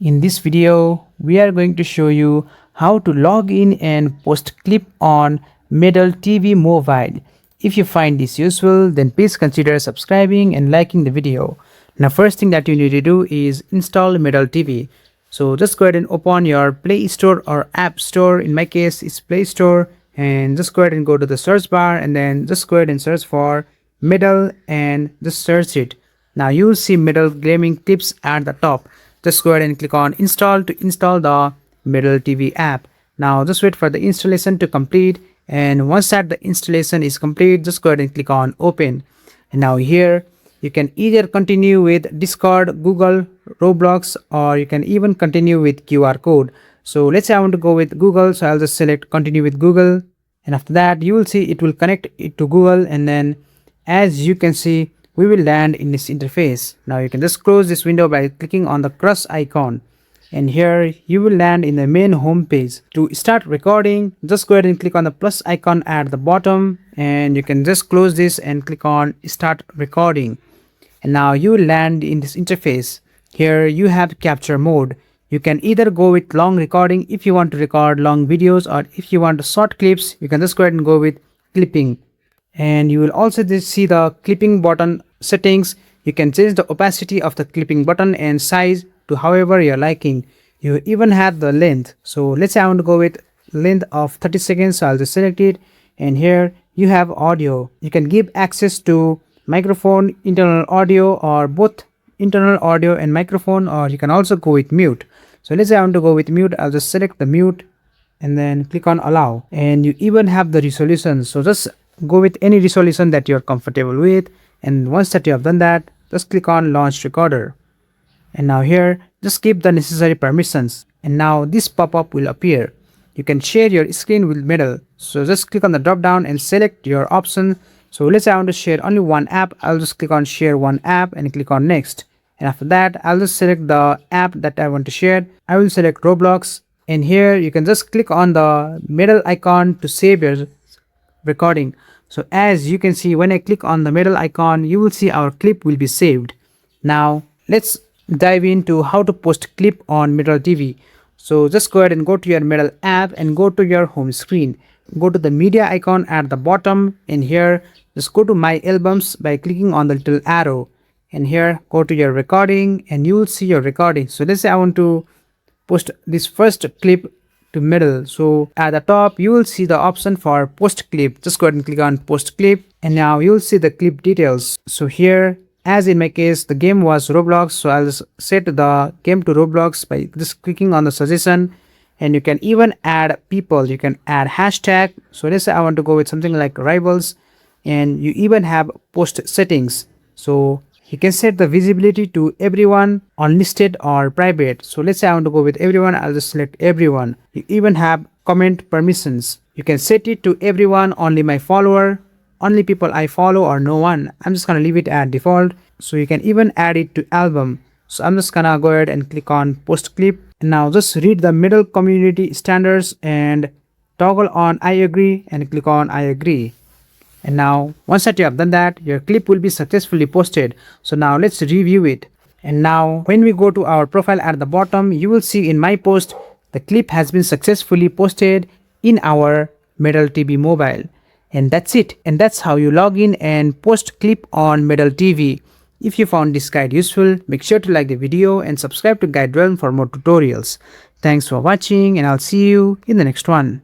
In this video, we are going to show you how to log in and post clip on Middle TV mobile. If you find this useful, then please consider subscribing and liking the video. Now, first thing that you need to do is install Middle TV. So just go ahead and open your Play Store or App Store. In my case, it's Play Store, and just go ahead and go to the search bar and then just go ahead and search for Middle and just search it. Now you will see Middle gaming clips at the top. Just go ahead and click on install to install the Middle TV app. Now just wait for the installation to complete, and once that the installation is complete, just go ahead and click on open. And now here you can either continue with Discord, Google, Roblox, or you can even continue with QR code. So let's say I want to go with Google, so I'll just select continue with Google, and after that you will see it will connect it to Google, and then as you can see we will land in this interface. Now you can just close this window by clicking on the cross icon, and here you will land in the main home page. To start recording, just go ahead and click on the plus icon at the bottom, and you can just close this and click on start recording, and now you will land in this interface. Here you have capture mode. You can either go with long recording if you want to record long videos, or if you want short clips, you can just go ahead and go with clipping. And you will also see the clipping button settings. You can change the opacity of the clipping button and size to however you're liking. You even have the length. So let's say I want to go with length of 30 seconds, so I'll just select it, and here you have audio. You can give access to microphone, internal audio, or both internal audio and microphone, or you can also go with mute. So let's say I want to go with mute. I'll just select the mute and then click on allow, and you even have the resolution. So just go with any resolution that you're comfortable with, and once that you have done that, just click on launch recorder, and now here just keep the necessary permissions, and now this pop-up will appear. You can share your screen with Middle, so just click on the drop down and select your option. So let's say I want to share only one app. I'll just click on share one app and click on next, and after that I'll just select the app that I want to share. I will select Roblox, and here you can just click on the middle icon to save your recording. So as you can see, when I click on the middle icon, you will see our clip will be saved. Now let's dive into how to post clip on Middle TV. So just go ahead and go to your Middle app and go to your home screen. Go to the media icon at the bottom, and here just go to my albums by clicking on the little arrow, and here go to your recording and you will see your recording. So let's say I want to post this first clip to Middle. So at the top you will see the option for post clip. Just go ahead and click on post clip, and now you will see the clip details. So here, as in my case, the game was Roblox, so I'll just set the game to Roblox by just clicking on the suggestion, and you can even add people. You can add hashtag. So let's say I want to go with something like rivals, and you even have post settings. So you can set the visibility to everyone, unlisted, or private. So let's say I want to go with everyone. I'll just select everyone. You even have comment permissions. You can set it to everyone, only my follower, only people I follow, or no one. I'm just gonna leave it at default. So you can even add it to album. So I'm just gonna go ahead and click on post clip, and now just read the Middle community standards and toggle on I agree and click on I agree. And now once that you have done that, your clip will be successfully posted. So now let's review it. And now when we go to our profile at the bottom, you will see in my post the clip has been successfully posted in our Middle TV mobile. And that's it. And that's how you log in and post clip on Middle TV. If you found this guide useful, make sure to like the video and subscribe to GuideRealm for more tutorials. Thanks for watching, and I'll see you in the next one.